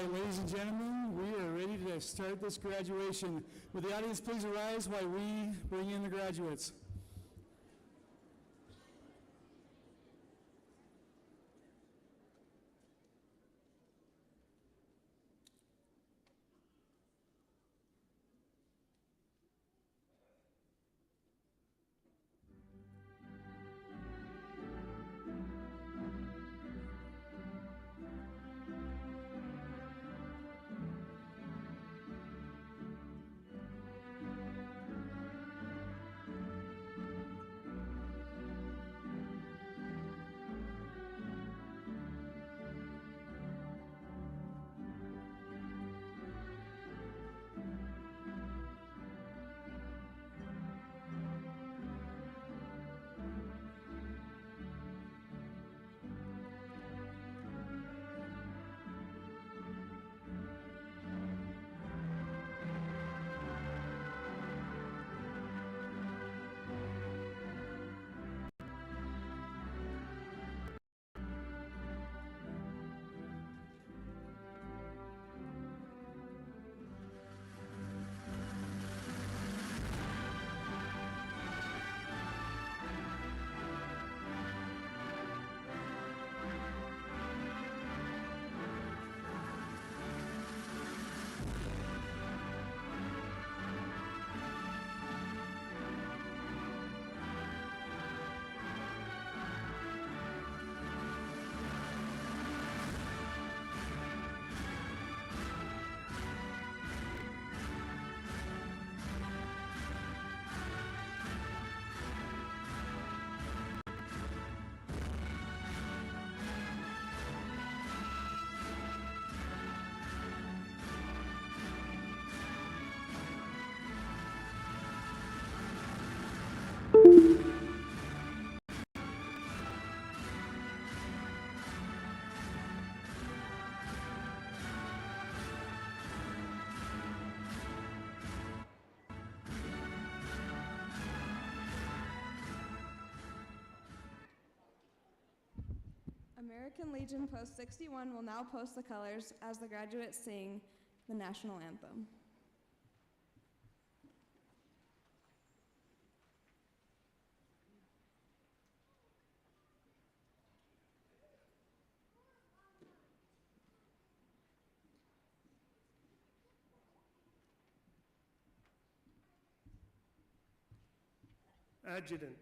right, ladies and gentlemen, we are ready to start this graduation. Would the audience please arise while we bring in the graduates? American Legion Post 61 will now post the colors as the graduates sing the national anthem. Adjutant,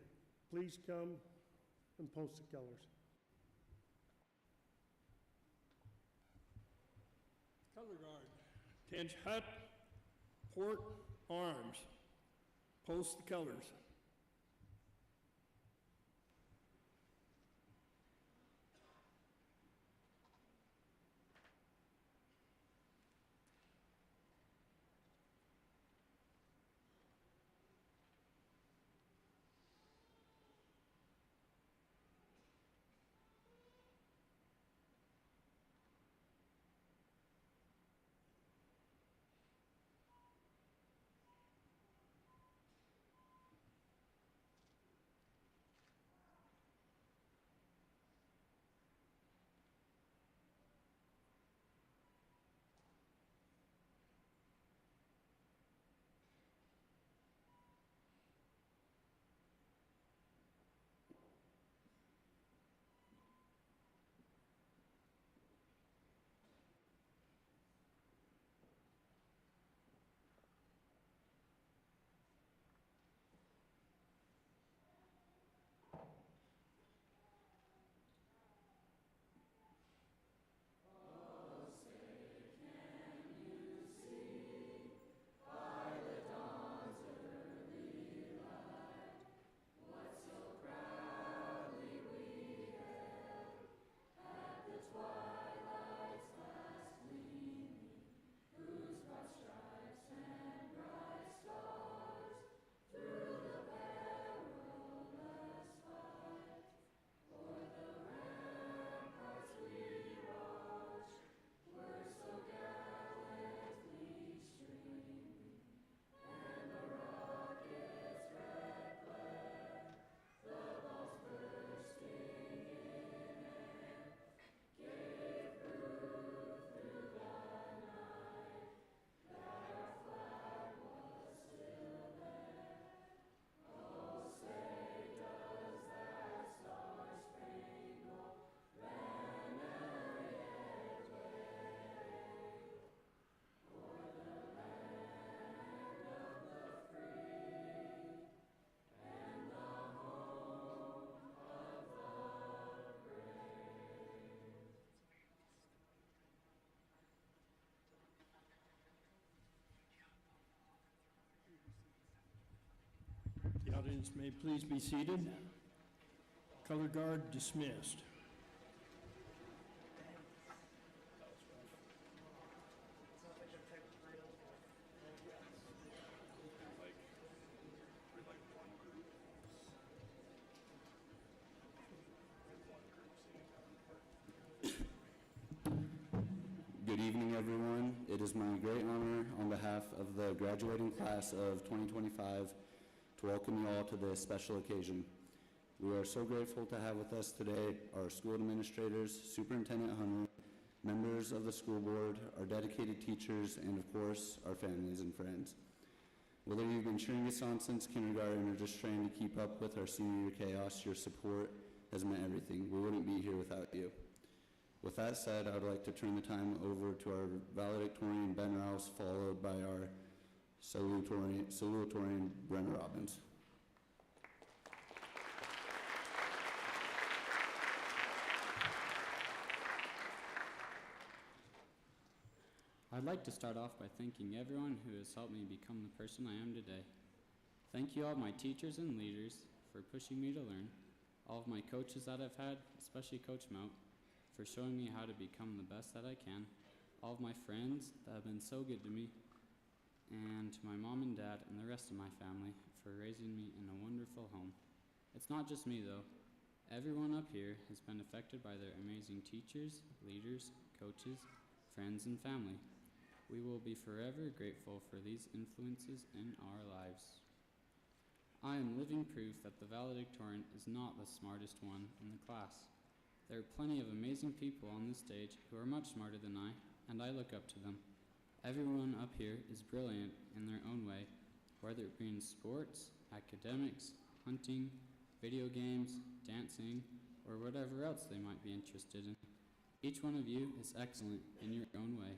please come and post the colors. Color guard, Tench Hut, Port Arms, post the colors. Audience may please be seated. Color guard dismissed. Good evening, everyone. It is my great honor on behalf of the graduating class of 2025 to welcome you all to this special occasion. We are so grateful to have with us today our school administrators, Superintendent Hunter, members of the school board, our dedicated teachers, and of course, our families and friends. Whether you've been cheering us on since kindergarten or just trying to keep up with our senior year chaos, your support has meant everything. We wouldn't be here without you. With that said, I would like to turn the time over to our valedictorian, Ben Rouse, followed by our salutatorian, Brenna Robbins. I'd like to start off by thanking everyone who has helped me become the person I am today. Thank you all my teachers and leaders for pushing me to learn, all of my coaches that I've had, especially Coach Mout, for showing me how to become the best that I can, all of my friends that have been so good to me, and to my mom and dad and the rest of my family for raising me in a wonderful home. It's not just me though. Everyone up here has been affected by their amazing teachers, leaders, coaches, friends, and family. We will be forever grateful for these influences in our lives. I am living proof that the valedictorian is not the smartest one in the class. There are plenty of amazing people on this stage who are much smarter than I, and I look up to them. Everyone up here is brilliant in their own way, whether it be in sports, academics, hunting, video games, dancing, or whatever else they might be interested in. Each one of you is excellent in your own way.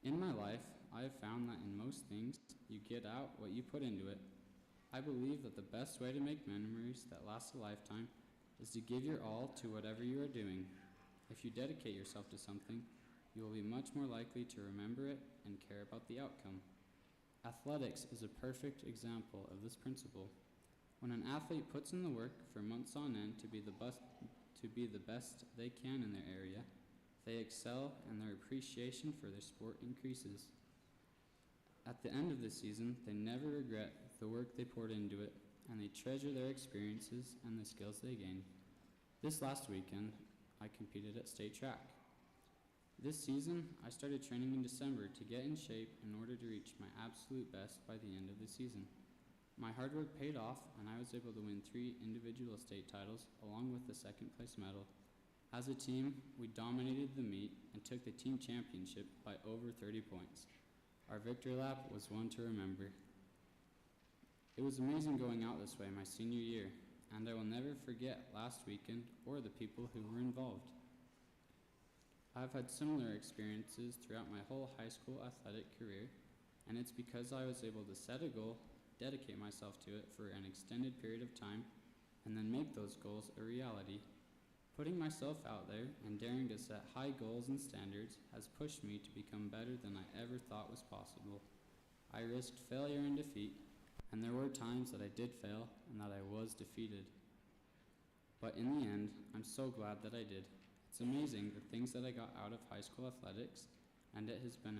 In my life, I have found that in most things, you get out what you put into it. I believe that the best way to make memories that last a lifetime is to give your all to whatever you are doing. If you dedicate yourself to something, you will be much more likely to remember it and care about the outcome. Athletics is a perfect example of this principle. When an athlete puts in the work for months on end to be the best they can in their area, they excel and their appreciation for their sport increases. At the end of the season, they never regret the work they poured into it, and they treasure their experiences and the skills they gain. This last weekend, I competed at state track. This season, I started training in December to get in shape in order to reach my absolute best by the end of the season. My hard work paid off, and I was able to win 3 individual state titles along with the second place medal. As a team, we dominated the meet and took the team championship by over 30 points. Our victory lap was one to remember. It was amazing going out this way my senior year, and I will never forget last weekend or the people who were involved. I've had similar experiences throughout my whole high school athletic career, and it's because I was able to set a goal, dedicate myself to it for an extended period of time, and then make those goals a reality. Putting myself out there and daring to set high goals and standards has pushed me to become better than I ever thought was possible. I risked failure and defeat, and there were times that I did fail and that I was defeated. But in the end, I'm so glad that I did. It's amazing the things that I got out of high school athletics, and it has had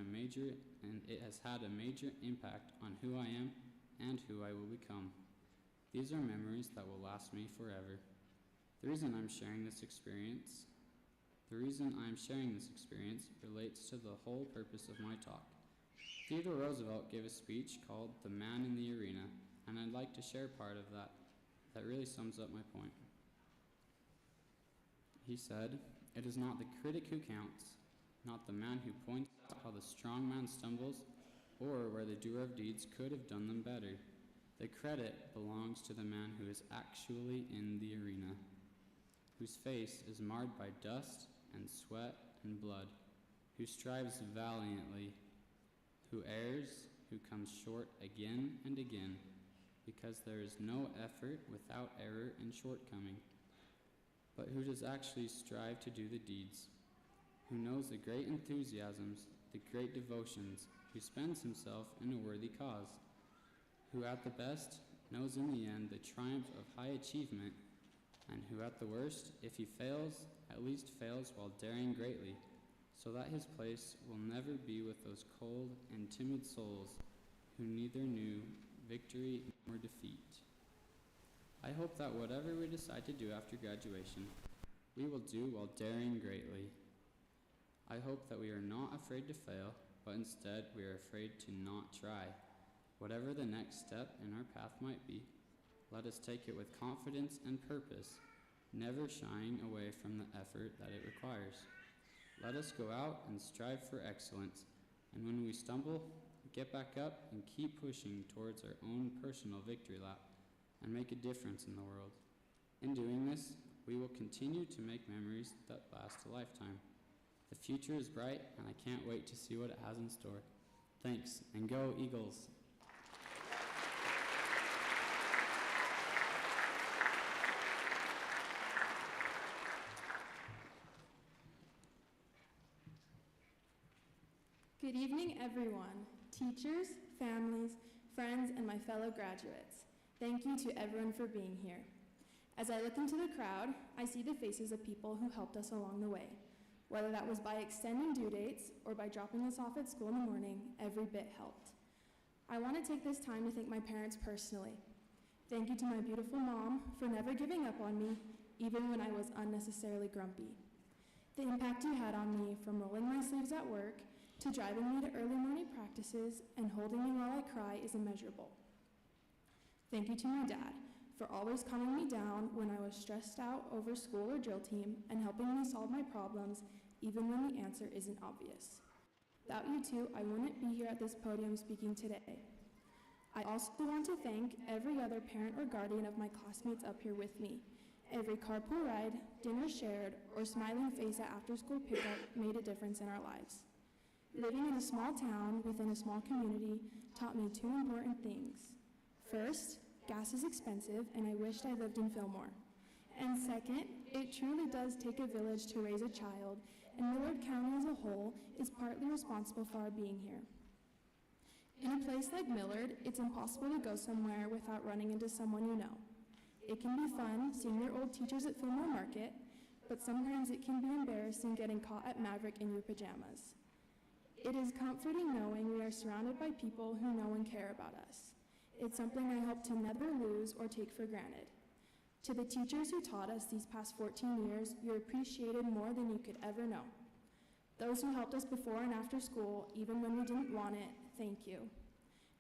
a major impact on who I am and who I will become. These are memories that will last me forever. The reason I'm sharing this experience relates to the whole purpose of my talk. Theodore Roosevelt gave a speech called The Man in the Arena, and I'd like to share part of that really sums up my point. He said, "It is not the critic who counts, not the man who points out how the strong man stumbles or where the doer of deeds could have done them better. The credit belongs to the man who is actually in the arena, whose face is marred by dust and sweat and blood, who strives valiantly, who errs, who comes short again and again, because there is no effort without error and shortcoming, but who does actually strive to do the deeds, who knows the great enthusiasms, the great devotions, who spends himself in a worthy cause, who at the best knows in the end the triumph of high achievement, and who at the worst, if he fails, at least fails while daring greatly, so that his place will never be with those cold and timid souls who neither knew victory nor defeat. I hope that whatever we decide to do after graduation, we will do while daring greatly. I hope that we are not afraid to fail, but instead we are afraid to not try. Whatever the next step in our path might be, let us take it with confidence and purpose, never shying away from the effort that it requires. Let us go out and strive for excellence, and when we stumble, get back up and keep pushing towards our own personal victory lap and make a difference in the world. In doing this, we will continue to make memories that last a lifetime. The future is bright, and I can't wait to see what it has in store. Thanks, and go Eagles! Good evening, everyone, teachers, families, friends, and my fellow graduates. Thank you to everyone for being here. As I look into the crowd, I see the faces of people who helped us along the way. Whether that was by extending due dates or by dropping us off at school in the morning, every bit helped. I want to take this time to thank my parents personally. Thank you to my beautiful mom for never giving up on me, even when I was unnecessarily grumpy. The impact you had on me, from rolling my sleeves at work to driving me to early morning practices and holding me while I cry, is immeasurable. Thank you to my dad for always calming me down when I was stressed out over school or drill team and helping me solve my problems even when the answer isn't obvious. Without you two, I wouldn't be here at this podium speaking today. I also want to thank every other parent or guardian of my classmates up here with me. Every carpool ride, dinner shared, or smiling face at after-school pickup made a difference in our lives. Living in a small town within a small community taught me two important things. First, gas is expensive, and I wished I lived in Fillmore. And second, it truly does take a village to raise a child, and Millard County as a whole is partly responsible for our being here. In a place like Millard, it's impossible to go somewhere without running into someone you know. It can be fun seeing your old teachers at Fillmore Market, but sometimes it can be embarrassing getting caught at Maverick in your pajamas. It is comforting knowing we are surrounded by people who know and care about us. It's something I hope to never lose or take for granted. To the teachers who taught us these past 14 years, you're appreciated more than you could ever know. Those who helped us before and after school, even when we didn't want it, thank you.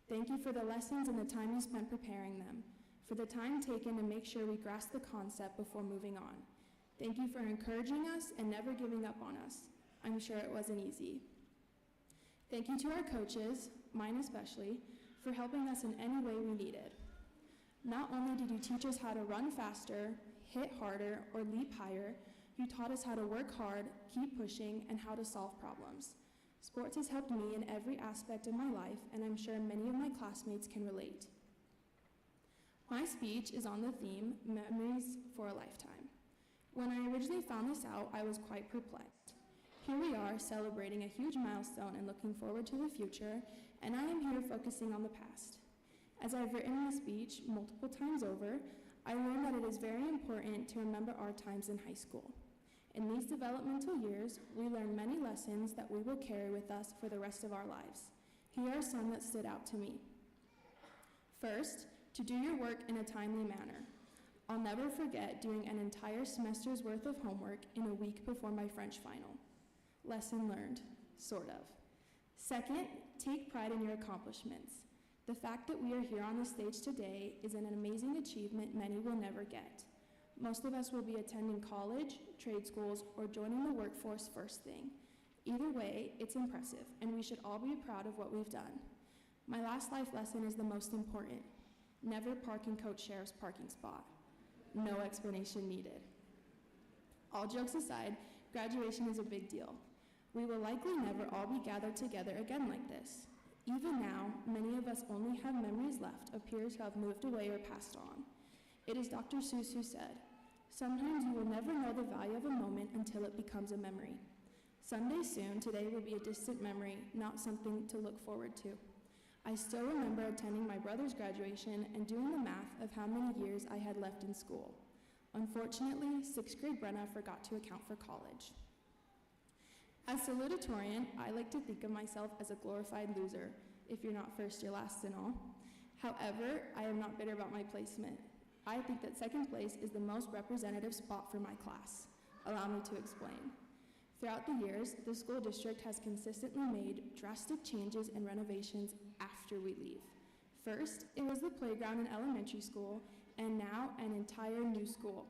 Thank you for the lessons and the time you spent preparing them, for the time taken to make sure we grasp the concept before moving on. Thank you for encouraging us and never giving up on us. I'm sure it wasn't easy. Thank you to our coaches, mine especially, for helping us in any way we needed. Not only did you teach us how to run faster, hit harder, or leap higher, you taught us how to work hard, keep pushing, and how to solve problems. Sports has helped me in every aspect of my life, and I'm sure many of my classmates can relate. My speech is on the theme, Memories for a Lifetime. When I originally found this out, I was quite perplexed. Here we are celebrating a huge milestone and looking forward to the future, and I am here focusing on the past. As I've written my speech multiple times over, I learned that it is very important to remember our times in high school. In these developmental years, we learn many lessons that we will carry with us for the rest of our lives. Here are some that stood out to me. First, to do your work in a timely manner. I'll never forget doing an entire semester's worth of homework in a week before my French final. Lesson learned, sort of. Second, take pride in your accomplishments. The fact that we are here on the stage today is an amazing achievement many will never get. Most of us will be attending college, trade schools, or joining the workforce first thing. Either way, it's impressive, and we should all be proud of what we've done. My last life lesson is the most important. Never park in Coach Sheriff's parking spot. No explanation needed. All jokes aside, graduation is a big deal. We will likely never all be gathered together again like this. Even now, many of us only have memories left of peers who have moved away or passed on. It is Dr. Seuss who said, "Sometimes you will never know the value of a moment until it becomes a memory." Someday soon, today will be a distant memory, not something to look forward to. I still remember attending my brother's graduation and doing the math of how many years I had left in school. Unfortunately, 6th grade Brenna forgot to account for college. As salutatorian, I like to think of myself as a glorified loser, if you're not first, you're last and all. However, I am not bitter about my placement. I think that 2nd place is the most representative spot for my class. Allow me to explain. Throughout the years, the school district has consistently made drastic changes and renovations after we leave. First, it was the playground in elementary school, and now an entire new school.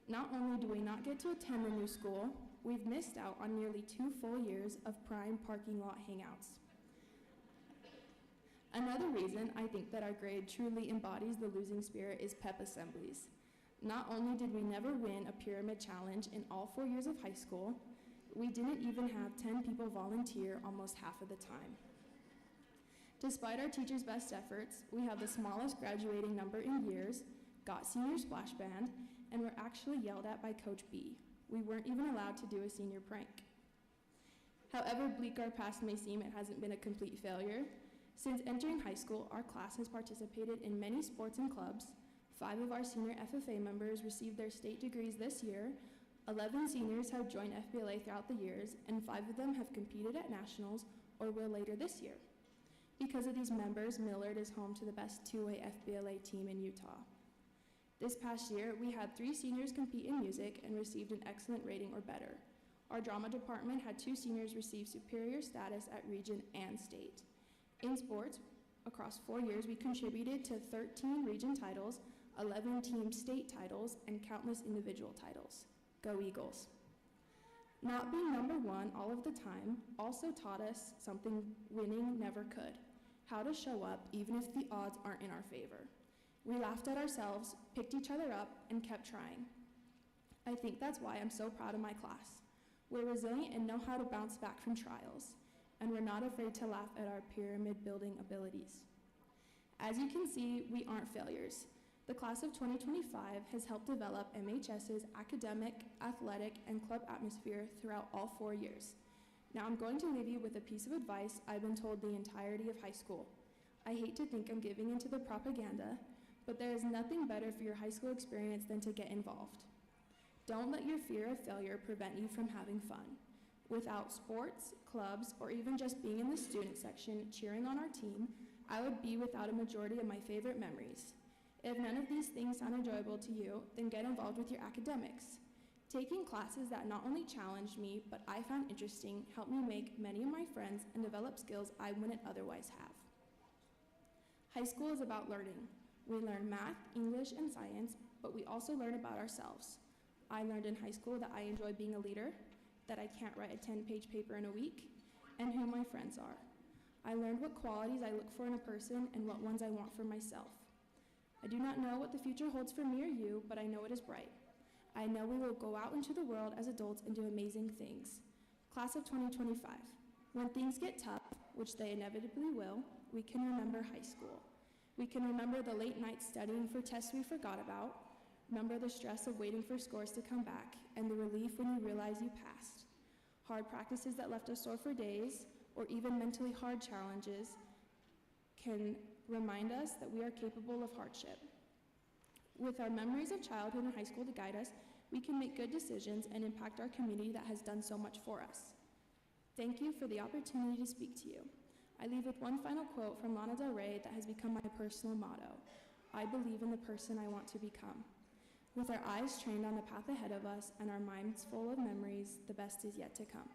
Not only do we not get to attend the new school, we've missed out on nearly 2 full years of prime parking lot hangouts. Another reason I think that our grade truly embodies the losing spirit is pep assemblies. Not only did we never win a pyramid challenge in all 4 years of high school, we didn't even have 10 people volunteer almost half of the time. Despite our teachers' best efforts, we have the smallest graduating number in years, got senior splash band, and were actually yelled at by Coach B. We weren't even allowed to do a senior prank. However bleak our past may seem, it hasn't been a complete failure. Since entering high school, our class has participated in many sports and clubs. 5 of our senior FFA members received their state degrees this year, 11 seniors have joined FBLA throughout the years, and 5 of them have competed at nationals or will later this year. Because of these members, Millard is home to the best 2A FBLA team in Utah. This past year, we had 3 seniors compete in music and received an excellent rating or better. Our drama department had 2 seniors receive superior status at region and state. In sports, across 4 years, we contributed to 13 region titles, 11 team state titles, and countless individual titles. Go Eagles. Not being number 1 all of the time also taught us something winning never could: how to show up even if the odds aren't in our favor. We laughed at ourselves, picked each other up, and kept trying. I think that's why I'm so proud of my class. We're resilient and know how to bounce back from trials, and we're not afraid to laugh at our pyramid building abilities. As you can see, we aren't failures. The class of 2025 has helped develop MHS's academic, athletic, and club atmosphere throughout all 4 years. Now I'm going to leave you with a piece of advice I've been told the entirety of high school. I hate to think I'm giving into the propaganda, but there is nothing better for your high school experience than to get involved. Don't let your fear of failure prevent you from having fun. Without sports, clubs, or even just being in the student section cheering on our team, I would be without a majority of my favorite memories. If none of these things sound enjoyable to you, then get involved with your academics. Taking classes that not only challenged me, but I found interesting, helped me make many of my friends and develop skills I wouldn't otherwise have. High school is about learning. We learn math, English, and science, but we also learn about ourselves. I learned in high school that I enjoy being a leader, that I can't write a 10-page paper in a week, and who my friends are. I learned what qualities I look for in a person and what ones I want for myself. I do not know what the future holds for me or you, but I know it is bright. I know we will go out into the world as adults and do amazing things. Class of 2025, when things get tough, which they inevitably will, we can remember high school. We can remember the late nights studying for tests we forgot about, remember the stress of waiting for scores to come back, and the relief when you realize you passed. Hard practices that left us sore for days, or even mentally hard challenges, can remind us that we are capable of hardship. With our memories of childhood and high school to guide us, we can make good decisions and impact our community that has done so much for us. Thank you for the opportunity to speak to you. I leave with one final quote from Lana Del Rey that has become my personal motto: I believe in the person I want to become. With our eyes trained on the path ahead of us and our minds full of memories, the best is yet to come.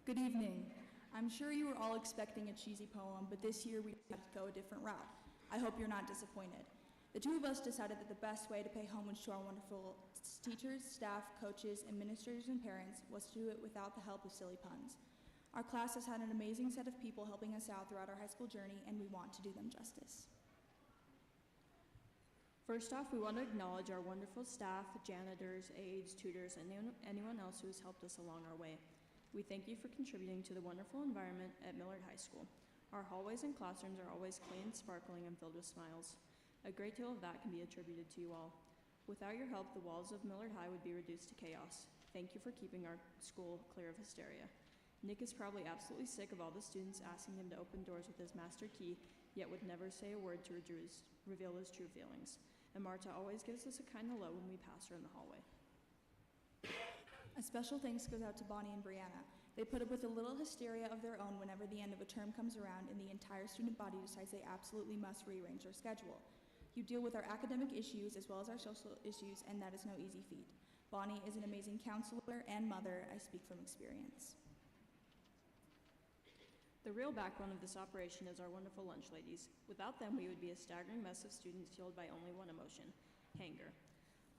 Good evening. I'm sure you were all expecting a cheesy poem, but this year we decided to go a different route. I hope you're not disappointed. The two of us decided that the best way to pay homage to our wonderful teachers, staff, coaches, administrators, and parents was to do it without the help of silly puns. Our class has had an amazing set of people helping us out throughout our high school journey, and we want to do them justice. First off, we want to acknowledge our wonderful staff, janitors, aides, tutors, and anyone else who has helped us along our way. We thank you for contributing to the wonderful environment at Millard High School. Our hallways and classrooms are always clean, sparkling, and filled with smiles. A great deal of that can be attributed to you all. Without your help, the walls of Millard High would be reduced to chaos. Thank you for keeping our school clear of hysteria. Nick is probably absolutely sick of all the students asking him to open doors with his master key, yet would never say a word to reveal his true feelings. And Marta always gives us a kind hello when we pass her in the hallway. A special thanks goes out to Bonnie and Brianna. They put up with a little hysteria of their own whenever the end of a term comes around and the entire student body decides they absolutely must rearrange their schedule. You deal with our academic issues as well as our social issues, and that is no easy feat. Bonnie is an amazing counselor and mother. I speak from experience. The real backbone of this operation is our wonderful lunch ladies. Without them, we would be a staggering mess of students fueled by only one emotion, hunger.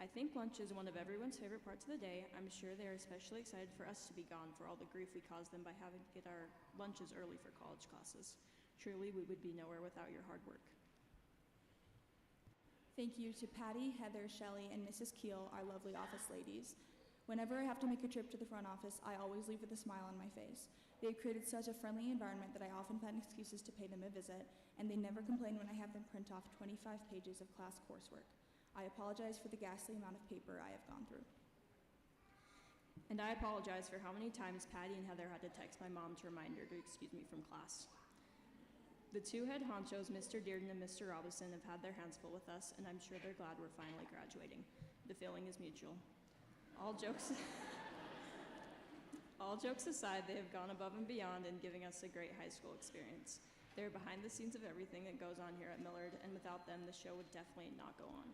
I think lunch is one of everyone's favorite parts of the day. I'm sure they are especially excited for us to be gone for all the grief we caused them by having to get our lunches early for college classes. Truly, we would be nowhere without your hard work. Thank you to Patty, Heather, Shelley, and Mrs. Keel, our lovely office ladies. Whenever I have to make a trip to the front office, I always leave with a smile on my face. They've created such a friendly environment that I often find excuses to pay them a visit, and they never complain when I have them print off 25 pages of class coursework. I apologize for the ghastly amount of paper I have gone through. And I apologize for how many times Patty and Heather had to text my mom to remind her to excuse me from class. The two head honchos, Mr. Dearden and Mr. Robinson, have had their hands full with us, and I'm sure they're glad we're finally graduating. The feeling is mutual. All jokes aside, they have gone above and beyond in giving us a great high school experience. They're behind the scenes of everything that goes on here at Millard, and without them, the show would definitely not go on.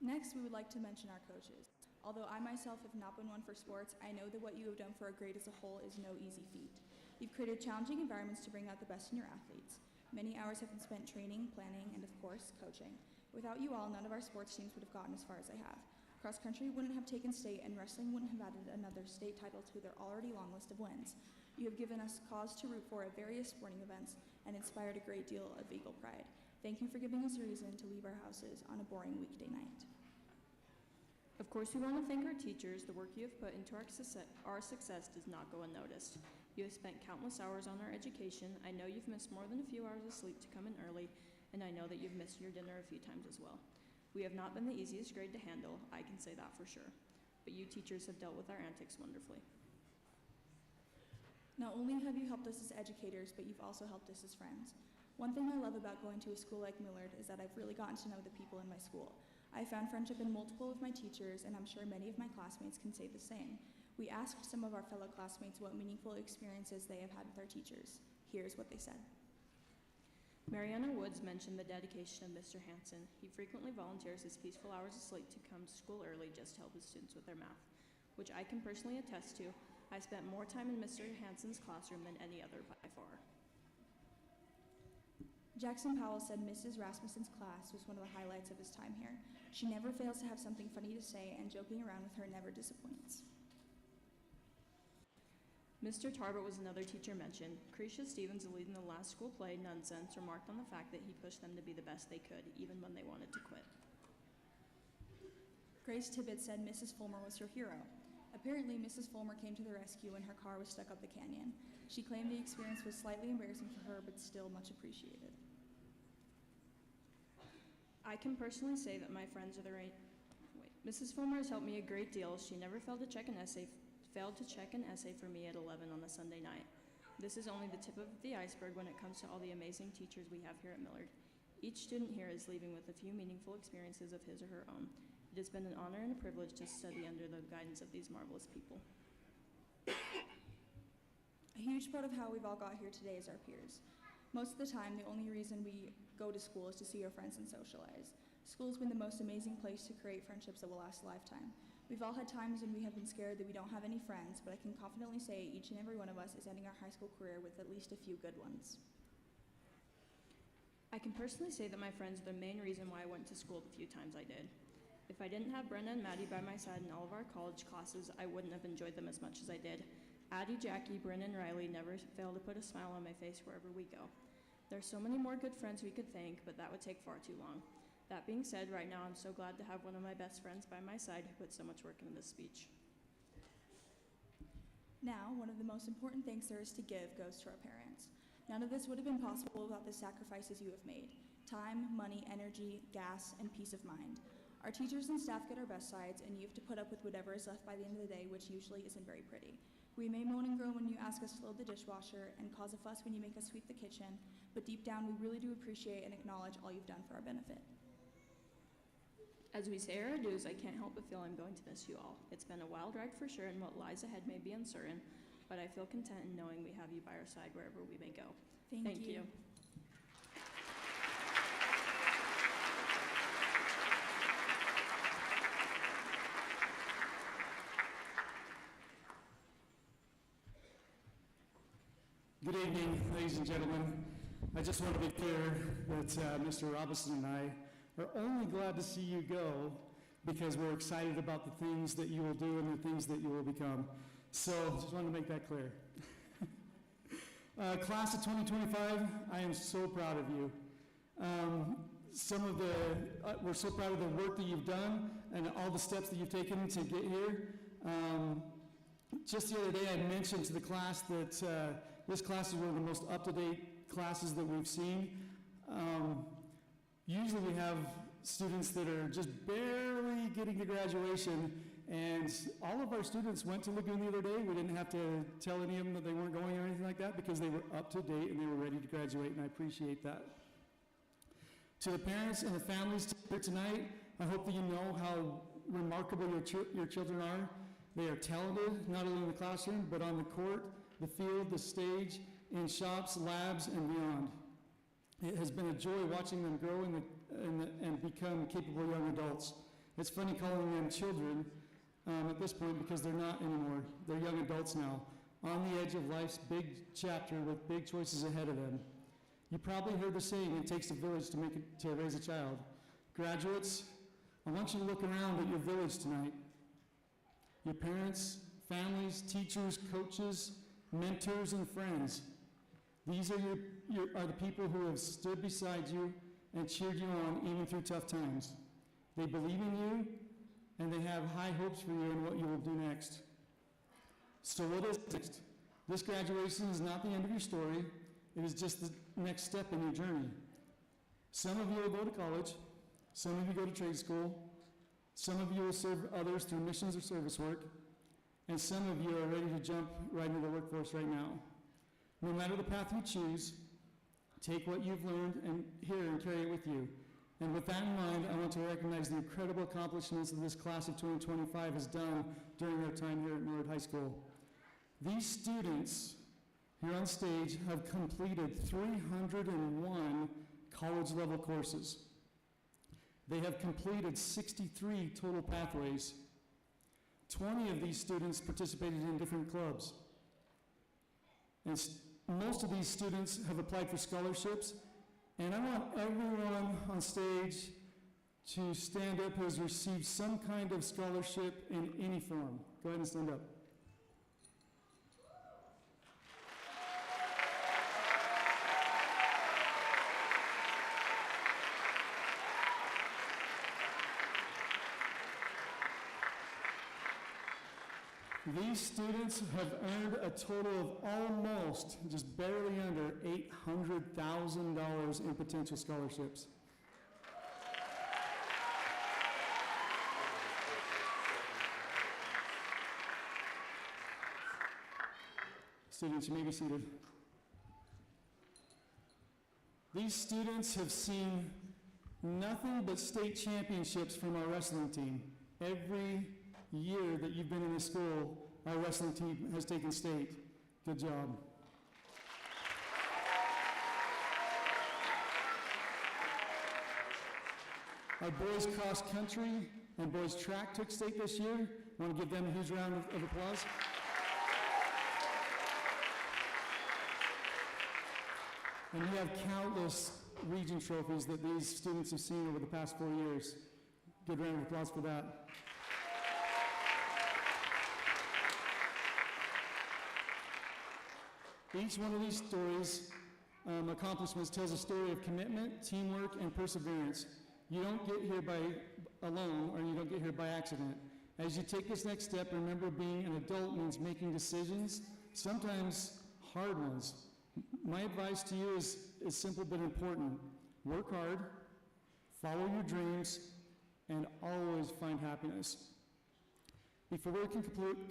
Next, we would like to mention our coaches. Although I myself have not been one for sports, I know that what you have done for our grade as a whole is no easy feat. You've created challenging environments to bring out the best in your athletes. Many hours have been spent training, planning, and of course, coaching. Without you all, none of our sports teams would have gotten as far as they have. Cross country wouldn't have taken state, and wrestling wouldn't have added another state title to their already long list of wins. You have given us cause to root for at various sporting events and inspired a great deal of Eagle pride. Thank you for giving us a reason to leave our houses on a boring weekday night. Of course, we want to thank our teachers. The work you have put into our success does not go unnoticed. You have spent countless hours on our education. I know you've missed more than a few hours of sleep to come in early, and I know that you've missed your dinner a few times as well. We have not been the easiest grade to handle, I can say that for sure. But you teachers have dealt with our antics wonderfully. Not only have you helped us as educators, but you've also helped us as friends. One thing I love about going to a school like Millard is that I've really gotten to know the people in my school. I found friendship in multiple of my teachers, and I'm sure many of my classmates can say the same. We asked some of our fellow classmates what meaningful experiences they have had with our teachers. Here's what they said. Mariana Woods mentioned the dedication of Mr. Hansen. He frequently volunteers his peaceful hours of sleep to come to school early just to help his students with their math, which I can personally attest to. I spent more time in Mr. Hansen's classroom than any other by far. Jackson Powell said Mrs. Rasmussen's class was one of the highlights of his time here. She never fails to have something funny to say, and joking around with her never disappoints. Mr. Tarbert was another teacher mentioned. Cretia Stevens, leading the last school play, Nonsense, remarked on the fact that he pushed them to be the best they could, even when they wanted to quit. Grace Tibbet said Mrs. Fulmer was her hero. Apparently, Mrs. Fulmer came to the rescue when her car was stuck up the canyon. She claimed the experience was slightly embarrassing for her, but still much appreciated. I can personally say that my friends are Mrs. Fulmer has helped me a great deal. She never failed to check an essay for me at 11 on a Sunday night. This is only the tip of the iceberg when it comes to all the amazing teachers we have here at Millard. Each student here is leaving with a few meaningful experiences of his or her own. It has been an honor and a privilege to study under the guidance of these marvelous people. A huge part of how we've all got here today is our peers. Most of the time, the only reason we go to school is to see our friends and socialize. School's been the most amazing place to create friendships that will last a lifetime. We've all had times when we have been scared that we don't have any friends, but I can confidently say each and every one of us is ending our high school career with at least a few good ones. I can personally say that my friends are the main reason why I went to school the few times I did. If I didn't have Brenda and Maddie by my side in all of our college classes, I wouldn't have enjoyed them as much as I did. Addie, Jackie, Brenda, and Riley never fail to put a smile on my face wherever we go. There's so many more good friends we could thank, but that would take far too long. That being said, right now I'm so glad to have one of my best friends by my side who put so much work into this speech. Now, one of the most important thanks there is to give goes to our parents. None of this would have been possible without the sacrifices you have made: time, money, energy, gas, and peace of mind. Our teachers and staff get our best sides, and you have to put up with whatever is left by the end of the day, which usually isn't very pretty. We may moan and groan when you ask us to load the dishwasher and cause a fuss when you make us sweep the kitchen, but deep down we really do appreciate and acknowledge all you've done for our benefit. As we say our adieus, I can't help but feel I'm going to miss you all. It's been a wild ride for sure, and what lies ahead may be uncertain, but I feel content in knowing we have you by our side wherever we may go. Thank you. Good evening, ladies and gentlemen. I just want to be clear that Mr. Robinson and I are only glad to see you go because we're excited about the things that you will do and the things that you will become. So just wanted to make that clear. Class of 2025, I am so proud of you. We're so proud of the work that you've done and all the steps that you've taken to get here. Just the other day I mentioned to the class that this class is one of the most up-to-date classes that we've seen. Usually we have students that are just barely getting to graduation, and all of our students went to Lagoon the other day. We didn't have to tell any of them that they weren't going or anything like that because they were up to date and they were ready to graduate, and I appreciate that. To the parents and the families here tonight, I hope that you know how remarkable your children are. They are talented, not only in the classroom, but on the court, the field, the stage, in shops, labs, and beyond. It has been a joy watching them grow and become capable young adults. It's funny calling them children at this point because they're not anymore. They're young adults now, on the edge of life's big chapter with big choices ahead of them. You probably heard the saying, it takes a village to raise a child. Graduates, I want you to look around at your village tonight. Your parents, families, teachers, coaches, mentors, and friends. These are the people who have stood beside you and cheered you on even through tough times. They believe in you, and they have high hopes for you and what you will do next. So what is next? This graduation is not the end of your story. It is just the next step in your journey. Some of you will go to college. Some of you go to trade school. Some of you will serve others through missions or service work. And some of you are ready to jump right into the workforce right now. No matter the path you choose, take what you've learned here and carry it with you. And with that in mind, I want to recognize the incredible accomplishments that this class of 2025 has done during their time here at Millard High School. These students here on stage have completed 301 college-level courses. They have completed 63 total pathways. 20 of these students participated in different clubs. And most of these students have applied for scholarships, and I want everyone on stage to stand up who has received some kind of scholarship in any form. Go ahead and stand up. These students have earned a total of almost, just barely under, $800,000 in potential scholarships. Students, you may be seated. These students have seen nothing but state championships from our wrestling team. Every year that you've been in this school, our wrestling team has taken state. Good job. Our boys cross country And boys track took state this year. Want to give them a huge round of applause? And we have countless region trophies that these students have seen over the past 4 years. Good round of applause for that. Each one of these stories, accomplishments, tells a story of commitment, teamwork, and perseverance. You don't get here alone, or you don't get here by accident. As you take this next step, remember being an adult means making decisions, sometimes hard ones. My advice to you is simple but important. Work hard, follow your dreams, and always find happiness. Before we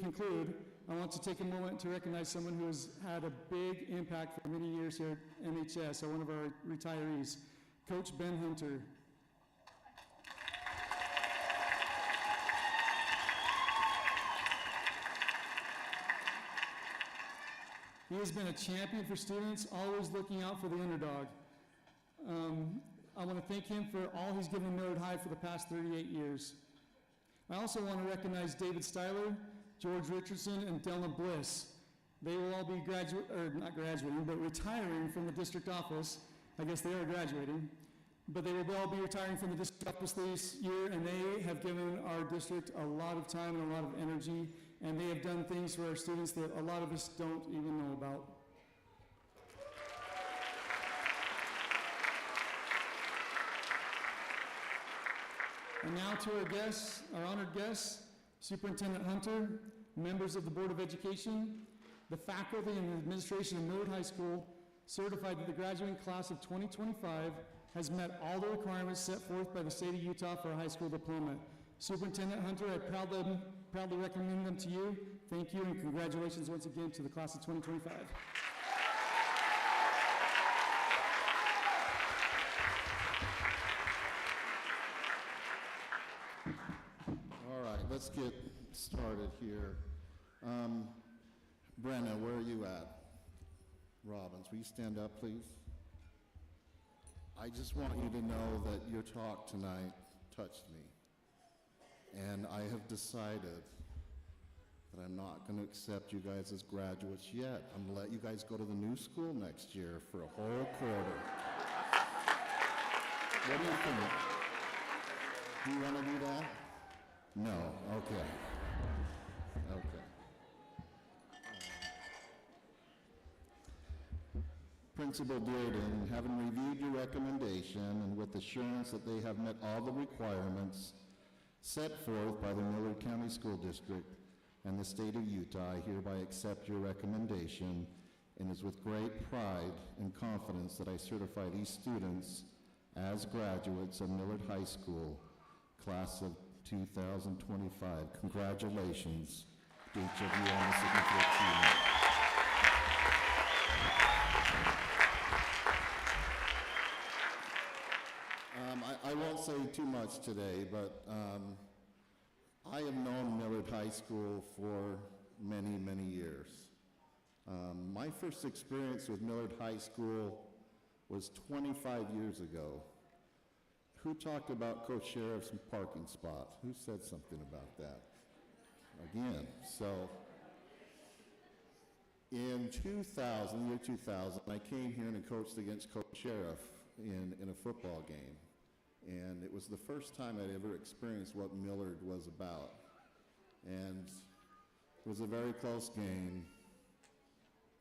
conclude, I want to take a moment to recognize someone who has had a big impact for many years here at MHS, or one of our retirees, Coach Ben Hunter. He has been a champion for students, always looking out for the underdog. I want to thank him for all he's given Millard High for the past 38 years. I also want to recognize David Styler, George Richardson, and Delna Bliss. They will all be retiring from the district office. I guess they are graduating. But they will all be retiring from the district office this year, and they have given our district a lot of time and a lot of energy, and they have done things for our students that a lot of us don't even know about. And now to our guests, our honored guests, Superintendent Hunter, members of the Board of Education, the faculty and administration of Millard High School, certified that the graduating class of 2025 has met all the requirements set forth by the state of Utah for a high school diploma. Superintendent Hunter, I proudly recommend them to you. Thank you, and congratulations once again to the class of 2025. All right, let's get started here. Brenna, where are you at? Robbins, will you stand up, please? I just want you to know that your talk tonight touched me. And I have decided that I'm not going to accept you guys as graduates yet. I'm going to let you guys go to the new school next year for a whole quarter. What do you think? Do you want to do that? No? Okay. Okay. Principal Dearden, having reviewed your recommendation and with assurance that they have met all the requirements set forth by the Millard County School District and the state of Utah, I hereby accept your recommendation, and is with great pride and confidence that I certify these students as graduates of Millard High School, class of 2025. Congratulations to each of you on the significant achievement. I won't say too much today, but I have known Millard High School for many, many years. My first experience with Millard High School was 25 years ago. Who talked about Coach Sheriff's parking spot? Who said something about that? Again, so in year 2000, I came here and coached against Coach Sheriff in a football game. And it was the first time I'd ever experienced what Millard was about. And it was a very close game.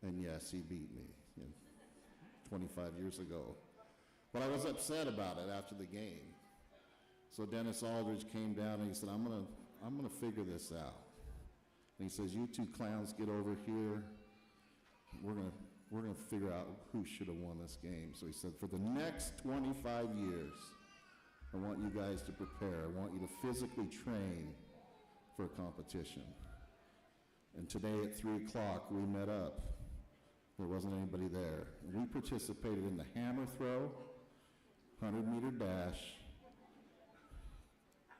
And yes, he beat me 25 years ago. But I was upset about it after the game. So Dennis Aldridge came down and he said, I'm gonna figure this out. And he says, you two clowns get over here. We're gonna figure out who should have won this game. So he said, for the next 25 years, I want you guys to prepare. I want you to physically train for a competition. And today at 3 o'clock, we met up. There wasn't anybody there. And we participated in the hammer throw, 100-meter dash,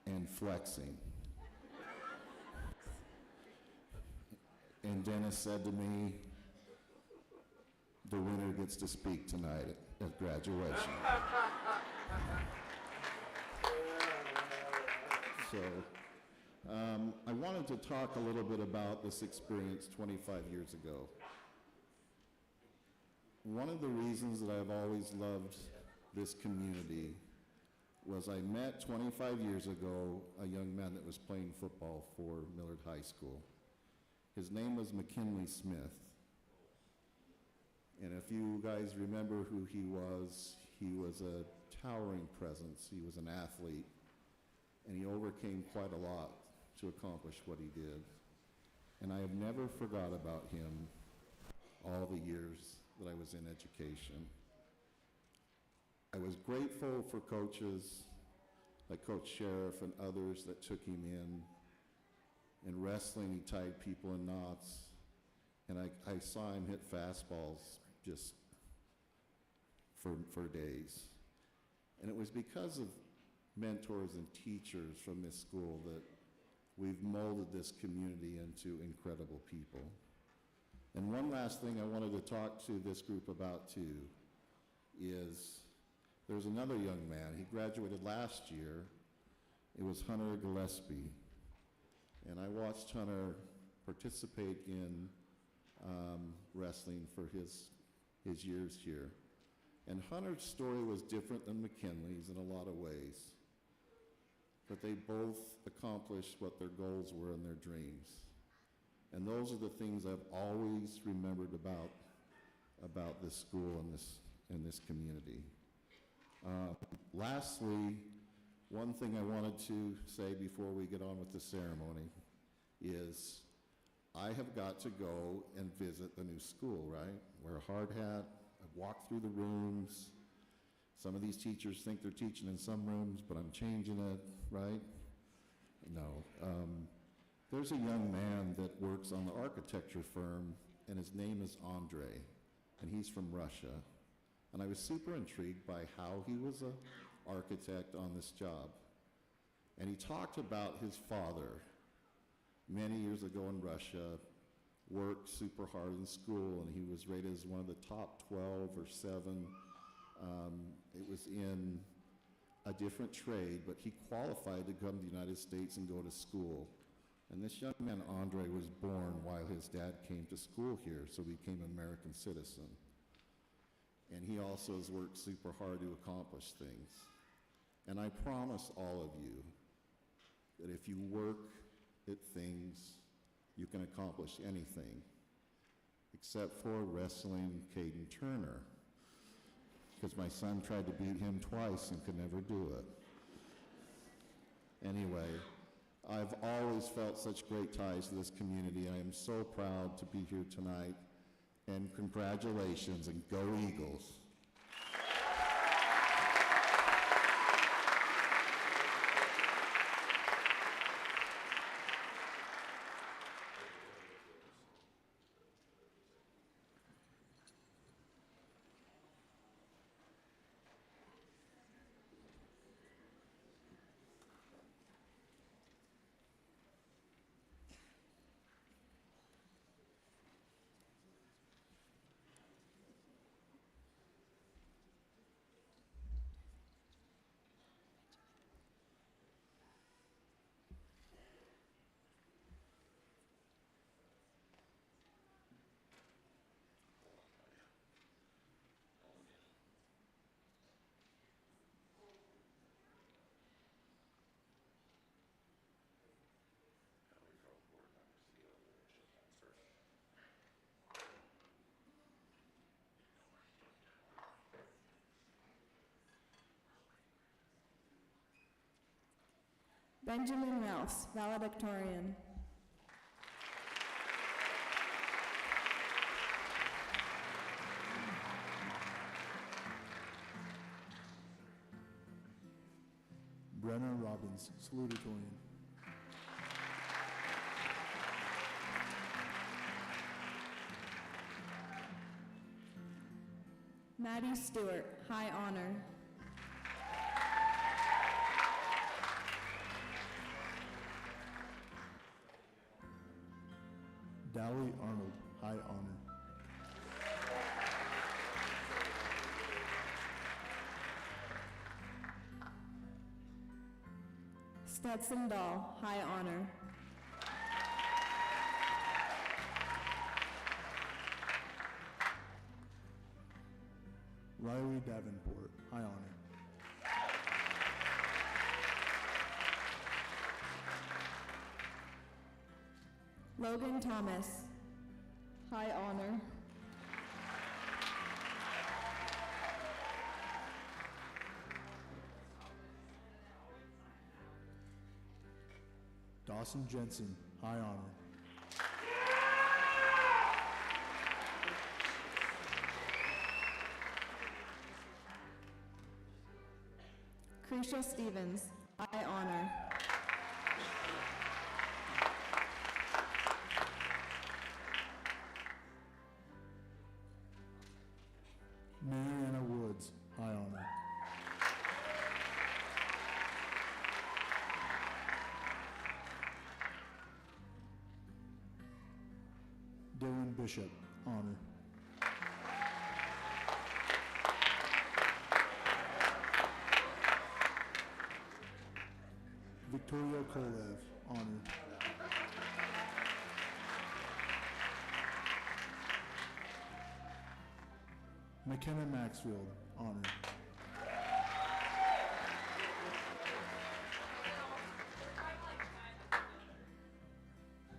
and flexing. And Dennis said to me, the winner gets to speak tonight at graduation. So I wanted to talk a little bit about this experience 25 years ago. One of the reasons that I've always loved this community was I met 25 years ago a young man that was playing football for Millard High School. His name was McKinley Smith. And if you guys remember who he was a towering presence. He was an athlete, and he overcame quite a lot to accomplish what he did. And I have never forgot about him all the years that I was in education. I was grateful for coaches like Coach Sheriff and others that took him in. In wrestling, he tied people in knots, and I saw him hit fastballs just for days. And it was because of mentors and teachers from this school that we've molded this community into incredible people. And one last thing I wanted to talk to this group about too is there's another young man. He graduated last year. It was Hunter Gillespie. And I watched Hunter participate in wrestling for his years here. And Hunter's story was different than McKinley's in a lot of ways. But they both accomplished what their goals were and their dreams. And those are the things I've always remembered about this school and this community. Lastly, one thing I wanted to say before we get on with the ceremony is I have got to go and visit the new school, right? Wear a hard hat, I've walked through the rooms. Some of these teachers think they're teaching in some rooms, but I'm changing it, right? No. There's a young man that works on the architecture firm, and his name is Andre, and he's from Russia. And I was super intrigued by how he was an architect on this job. And he talked about his father many years ago in Russia, worked super hard in school, and he was rated as one of the top 12 or 7. It was in a different trade, but he qualified to come to the United States and go to school. And this young man, Andre, was born while his dad came to school here, so he became an American citizen. And he also has worked super hard to accomplish things. And I promise all of you that if you work at things, you can accomplish anything, except for wrestling Caden Turner, because my son tried to beat him twice and could never do it. Anyway, I've always felt such great ties to this community. I am so proud to be here tonight, and congratulations, and go Eagles. Benjamin Rouse, Valedictorian. Brenner Robbins, Salutatorian. Maddie Stewart, High Honor. Dowie Arnold, High Honor. Stetson Dahl, high honor. Riley Davenport, high honor. Logan Thomas, high honor. Dawson Jensen, high honor. Krisha Stevens, high honor. Mariana Woods, high honor. Dylan Bishop, honor. Victoria Kolev, honor. McKenna Maxfield, honor.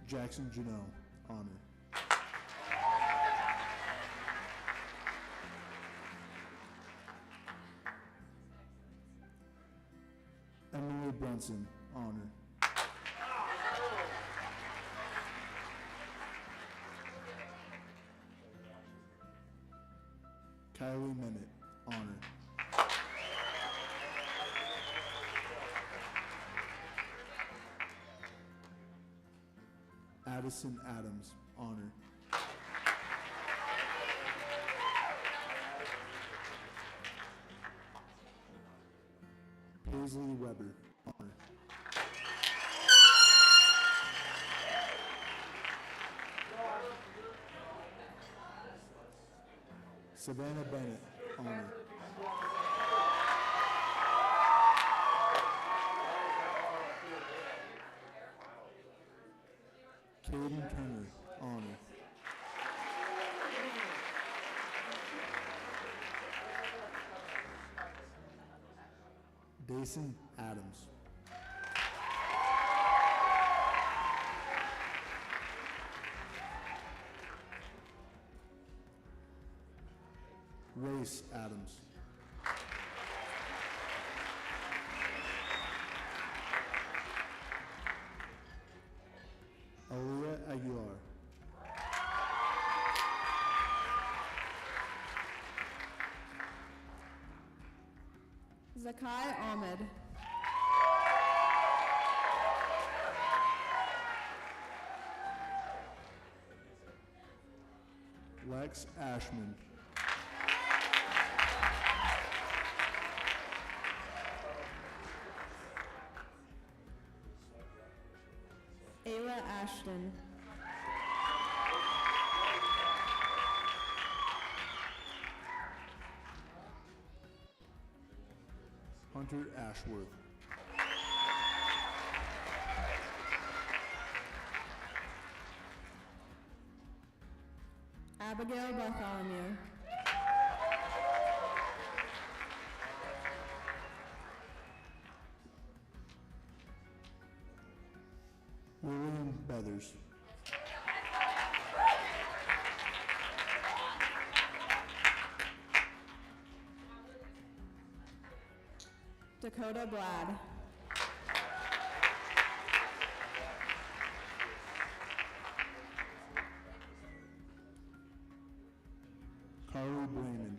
Jackson Janelle, honor. Emily Brunson, honor. Kylie Mennett, honor. Addison Adams, honor. Paisley Weber, honor. Savannah Bennett, honor. Caden Turner, honor. Dason Adams. Race Adams. Aaliyah Aguilar. Zakai Ahmed. Lex Ashman. Ayla Ashton. Hunter Ashworth. Abigail Bartholomew. William Beathers. Dakota Blad. Carly Blayman.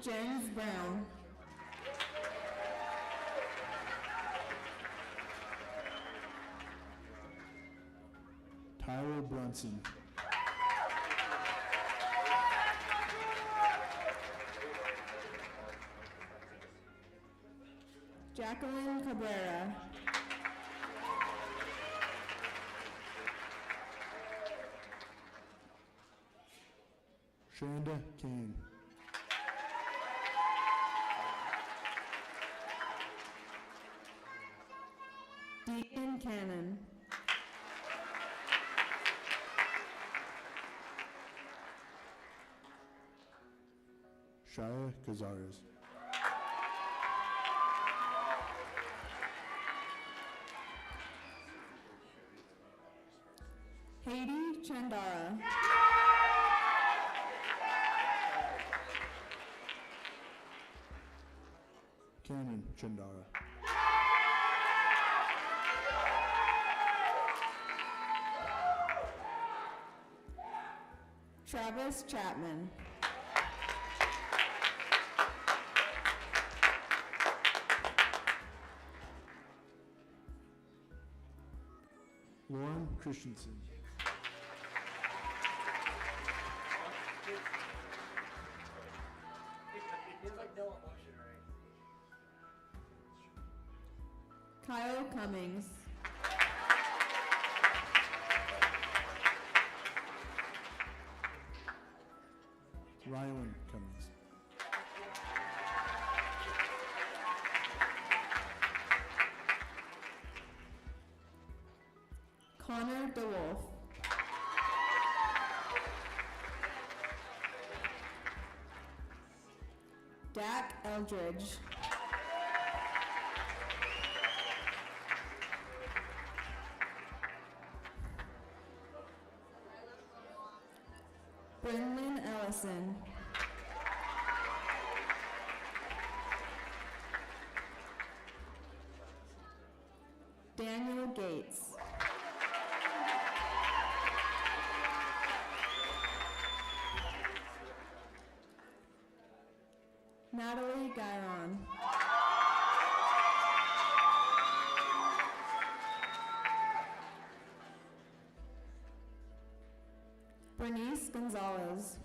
James Brown. Tyler Brunson. Jacqueline Cabrera. Shanda Kane. Deacon Cannon. Shia Cazares. Haiti Chandara. Cannon Chandara. Travis Chapman. Lauren Christensen. Kyle Cummings. Rylan Cummings. Connor DeWolf. Dak Eldridge. Brenlin Ellison. Daniel Gates. Natalie Guyron. Bernice Gonzalez.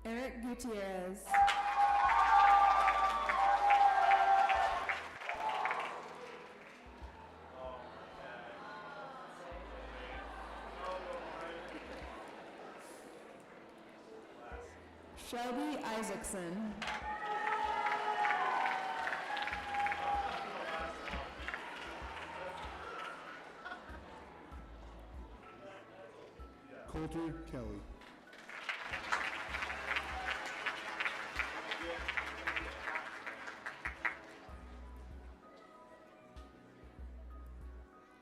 Eric Gutierrez. Shelby Isaacson. Coulter Kelly.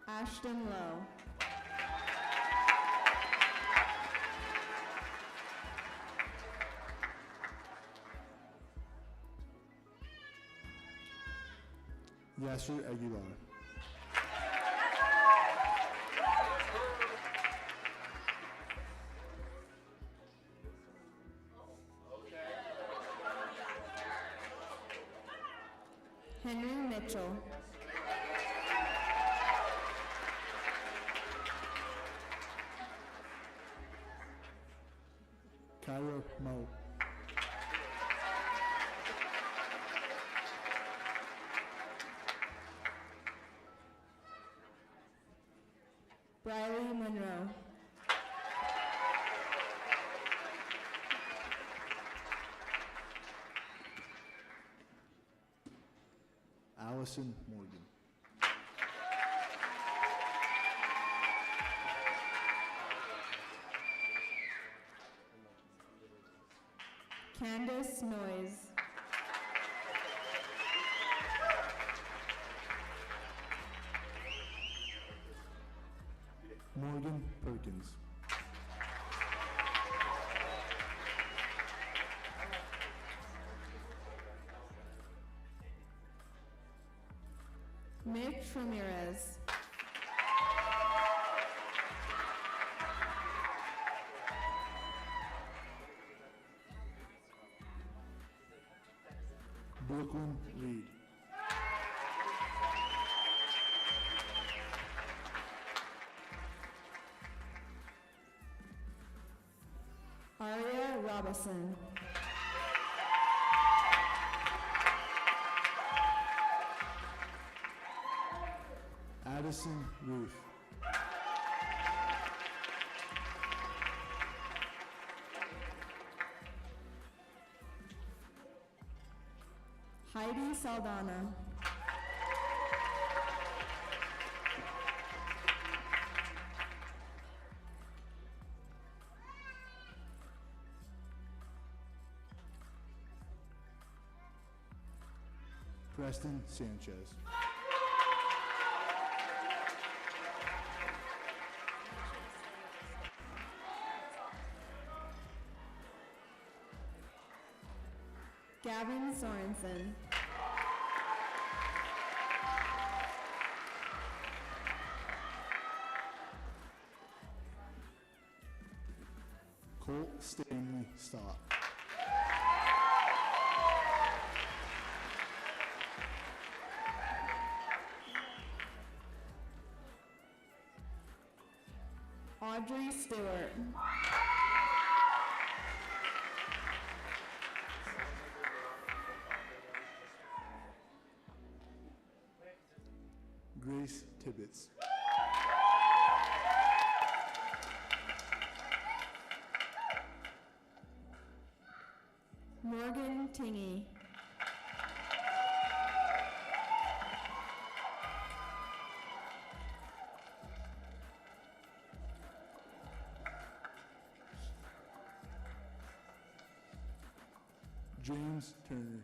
Ashton Lowe. Yasser Aguilar. Henry Mitchell. Kyra Moe. Briley Monroe. Allison Morgan. Candace Noyes. Morgan Perkins. Mitch Ramirez. Brooklyn Reed. Aria Robinson. Addison Ruth. Kennedy Saldana. Preston Sanchez. Gavin Sorensen. Colt Stanley Stock. Audrey Stewart. Grace Tibbetts. Morgan Tingy. James Turner.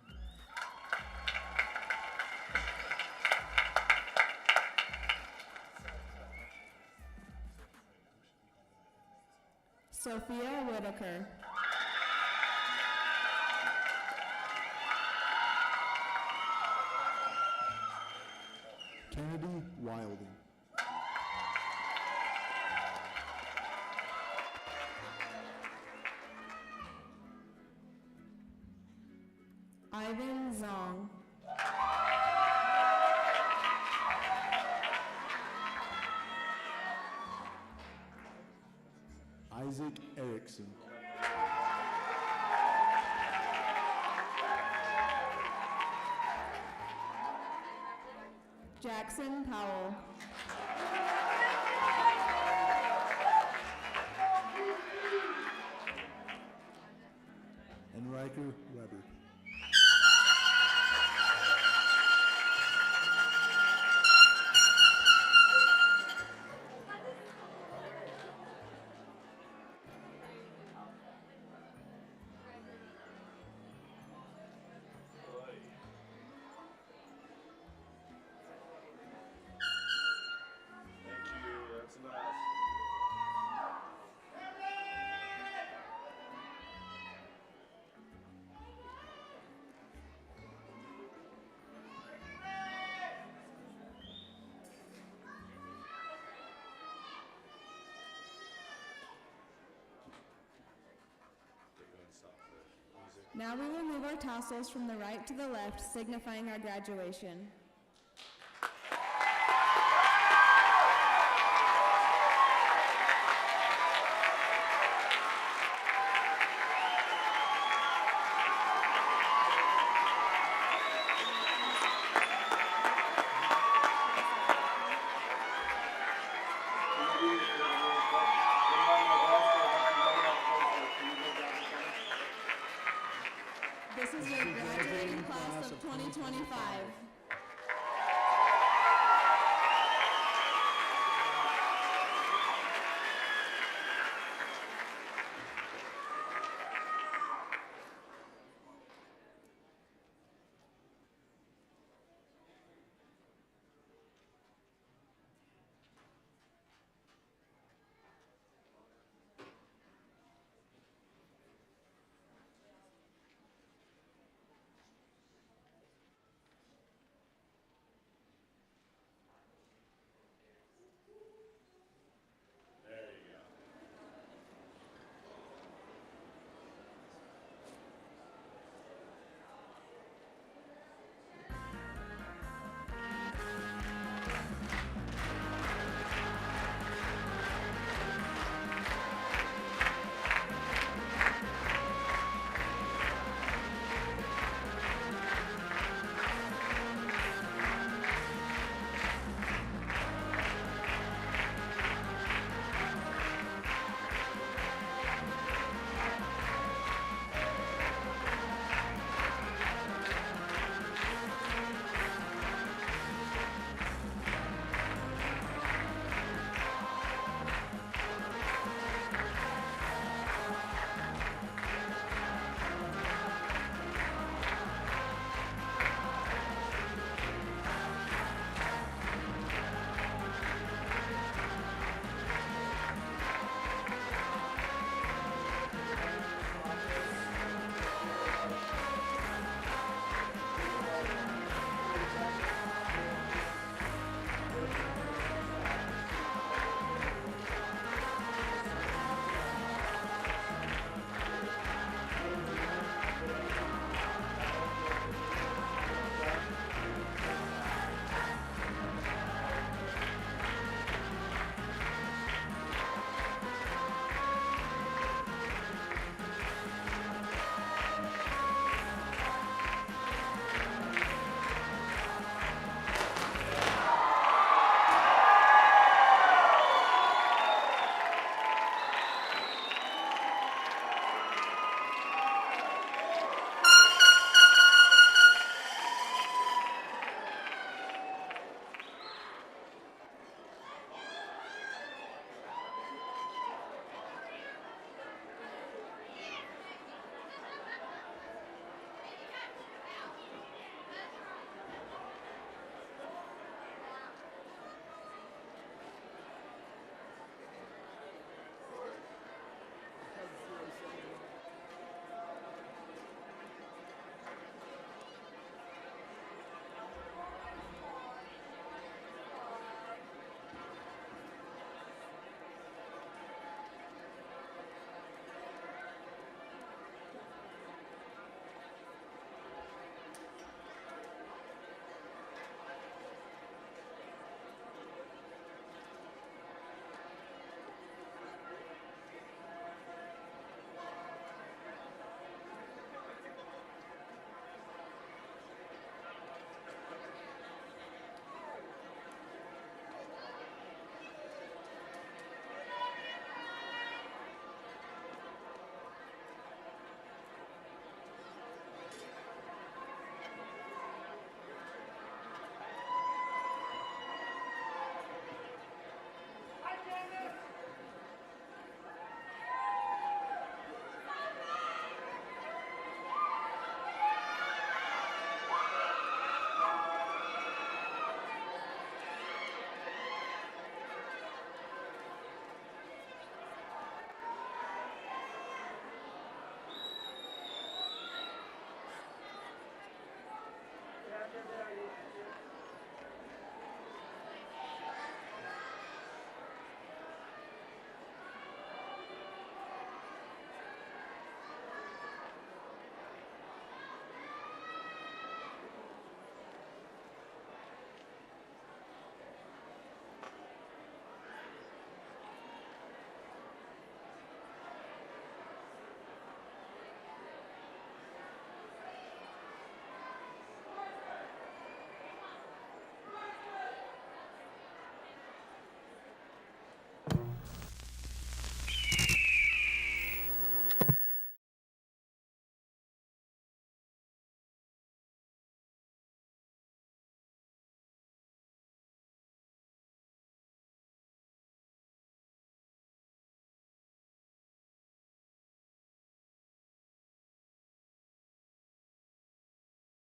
Sophia Whitaker. Kennedy Wilding. Ivan Zong. Isaac Erickson. Jackson Powell. And Riker Weber. Now we will move our tassels from the right to the left, signifying our graduation.